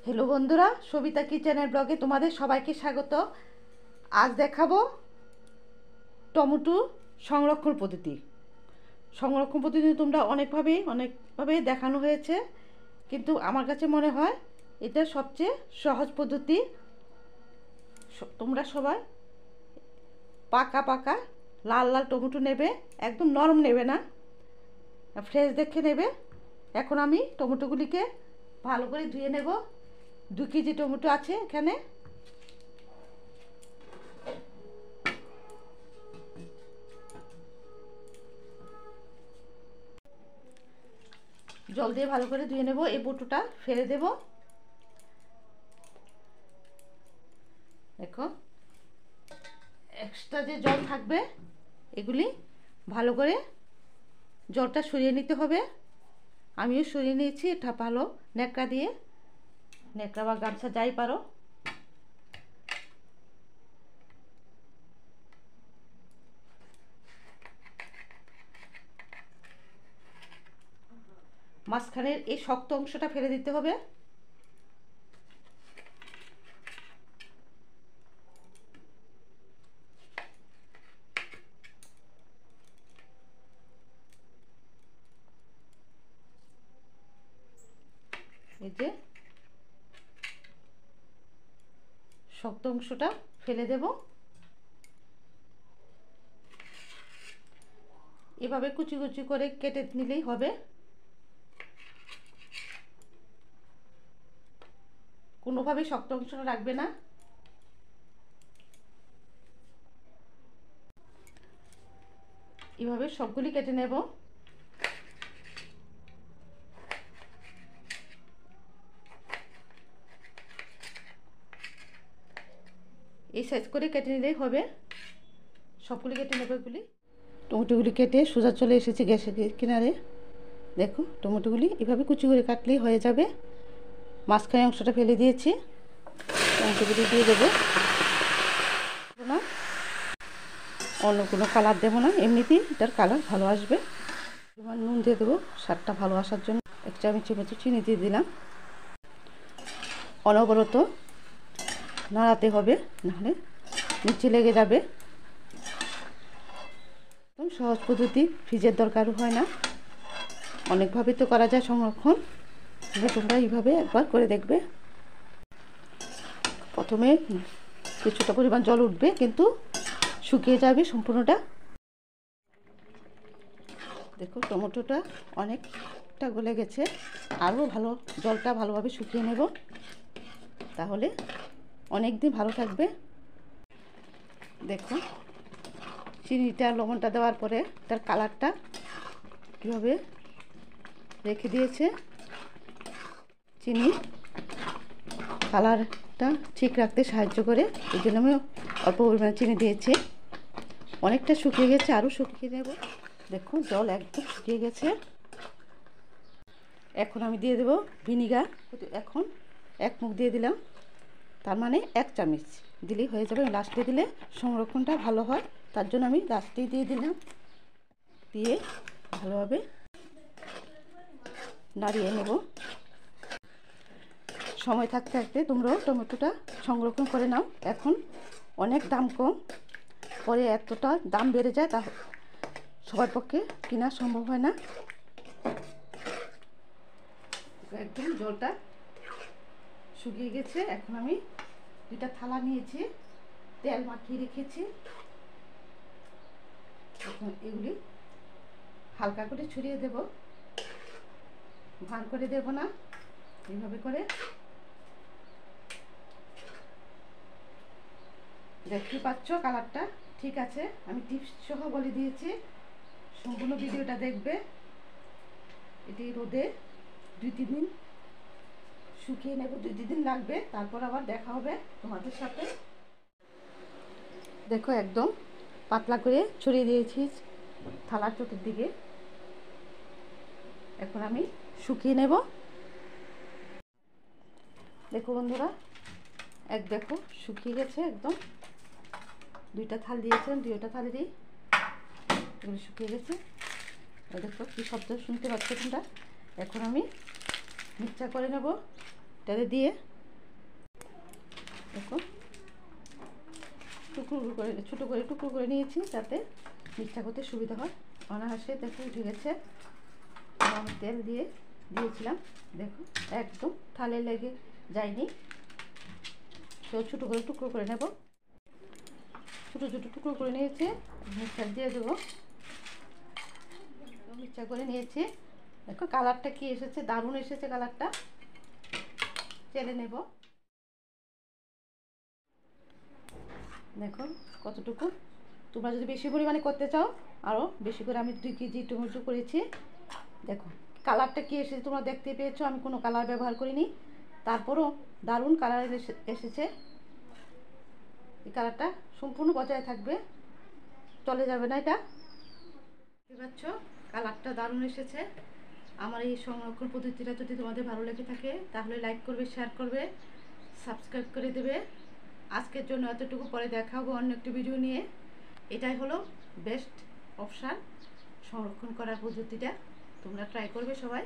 Hello বন্ধুরা, সবিতা কিচেনের ব্লগে তোমাদের সবাইকে স্বাগত। আজ দেখাবো টমেটো সংরক্ষণ পদ্ধতি। তোমরা অনেকভাবে দেখানো হয়েছে, কিন্তু আমার কাছে মনে হয় এটা সবচেয়ে সহজ পদ্ধতি। তোমরা সবাই পাকা পাকা লাল লাল টমেটো নেবে, একদম নরম নেবে না, ফ্রেশ দেখে নেবে। এখন আমি টমেটোগুলিকে ভালো করে ধুয়ে নেব। 2 কেজি টমেটো আছে এখানে। জল দিয়ে ভালো করে ধুয়ে নেব। এই বটুটা ফেলে দেব। দেখো, এক্সট্রা যে জল থাকবে এগুলি ভালো করে জলটা সরিয়ে নিতে হবে। আমিও সরিয়ে নিয়েছি। এটা ভালো ন্যাকড়া দিয়ে, ন্যাকড়া বা গামছা যাই পারো। মাঝখানের এই শক্ত অংশটা ফেলে দিতে হবে। এই যে শক্ত অংশটা ফেলে দেব। এভাবে কুচি কুচি করে কেটে নিলেই হবে। কোনোভাবে শক্ত অংশটা রাখবে না। এভাবে সবগুলি কেটে নেব। এই সাইজ করে কেটে নিলেই হবে। সবগুলি কেটে নেব। এগুলি টমেটোগুলি কেটে সোজা চলে এসেছি গ্যাসের কিনারে। দেখো, টমেটোগুলি এভাবে কুচি করে কাটলেই হয়ে যাবে। মাঝখানে অংশটা ফেলে দিয়েছি। টমেটোগুলি দিয়ে দেবো না, অন্য কোনো কালার দেবো না, এমনিতেই এটার কালার ভালো আসবে। এবার নুন দিয়ে দেবো স্বাদটা ভালো আসার জন্য। 1 চামচের মতো চিনি দিয়ে দিলাম। অনবরত নাড়াতে হবে, নাহলে নিচে লেগে যাবে। একদম সহজ পদ্ধতি, ফ্রিজের দরকারও হয় না। অনেকভাবে তো করা যায় সংরক্ষণ। তোমরা এইভাবে একবার করে দেখবে। প্রথমে কিছুটা পরিমাণ জল উঠবে, কিন্তু শুকিয়ে যাবে সম্পূর্ণটা। দেখো, টমেটোটা অনেকটা গলে গেছে। আরও জলটা ভালোভাবে শুকিয়ে নেব, তাহলে অনেক দিন ভালো থাকবে। দেখো, চিনিটা লবণটা দেওয়ার পরে তার কালারটা কীভাবে রেখে দিয়েছে। চিনি কালারটা ঠিক রাখতে সাহায্য করে, এই জন্য আমি অল্প পরিমাণে চিনি দিয়েছি। অনেকটা শুকিয়ে গেছে, আরও শুকিয়ে নেব। দেখো, জল একদম শুকিয়ে গেছে। এখন আমি দিয়ে দেব ভিনিগার। এখন 1 মুখ দিয়ে দিলাম, তার মানে 1 চামচ দিলেই হয়ে যাবে। লাস্টে দিলে সংরক্ষণটা ভালো হয়, তার জন্য আমি লাস্টেই দিয়ে দিলাম। দিয়ে ভালোভাবে নাড়িয়ে নেব। সময় থাকতে থাকতে তোমরাও টমেটোটা সংরক্ষণ করে নাও। এখন অনেক দাম কম, পরে এতটা দাম বেড়ে যায়, তা সবার পক্ষে কেনা সম্ভব হয় না। একদম জলটা শুকিয়ে গেছে। এখন আমি 2টা থালা নিয়েছি, তেল মাখিয়ে রেখেছি। এখন এগুলি হালকা করে ছড়িয়ে দেব, ভাগ করে দেব না। এইভাবে করে দেখতে পাচ্ছ কালারটা ঠিক আছে। আমি টিপস সহ বলে দিয়েছি, সম্পূর্ণ ভিডিওটা দেখবে। এটি রোদে 2-3 দিন শুকিয়ে নেব। 2-3 দিন লাগবে, তারপর আবার দেখা হবে তোমাদের সাথে। দেখো, একদম পাতলা করে ছড়িয়ে দিয়েছি থালার চতুর্দিকে। এখন আমি শুকিয়ে নেব। দেখো বন্ধুরা, দেখো শুকিয়ে গেছে একদম। 2টা থাল দিয়েছিলাম, 2টা থালেরই এগুলো শুকিয়ে গেছে। দেখো কি শব্দ শুনতে পাচ্ছ তোমরা। এখন আমি মিক্সচার করে নেব। এটাতে দিয়ে দেখো ছোটো করে টুকরো করে নিয়েছি, যাতে মিক্সটা করতে সুবিধা হয়। অনায়াসে দেখো উঠে গেছে। আমি তেল দিয়েছিলাম, দেখো একদম থালে লেগে যায়নি। তো ছোটো করে টুকরো করে নেব, ছোটো ছোটো টুকরো করে নিয়েছি, মিক্সচার দিয়ে দেবো। মিক্সচার করে নিয়েছি, দেখো কালারটা কি এসেছে, দারুণ এসেছে কালারটা। চেলে নেব, দেখো কতটুকু। তোমরা যদি বেশি পরিমাণে করতে চাও আরও বেশি করে, আমি 2 কেজি টমেটো করেছি। দেখো কালারটা কি এসেছে তোমরা দেখতে পেয়েছো, আমি কোনো কালার ব্যবহার করিনি, তারপরও দারুণ কালার এসেছে। এই কালারটা সম্পূর্ণ বজায় থাকবে, চলে যাবে না এটা। দেখতে পাচ্ছ কালারটা দারুণ এসেছে। আমার এই সংরক্ষণ পদ্ধতিটা যদি তোমাদের ভালো লেগে থাকে তাহলে লাইক করবে, শেয়ার করবে, সাবস্ক্রাইব করে দেবে। আজকের জন্য এতটুকু, পরে দেখা হবে অন্য একটি ভিডিও নিয়ে। এটাই হলো বেস্ট অপশান সংরক্ষণ করার পদ্ধতিটা, তোমরা ট্রাই করবে সবাই।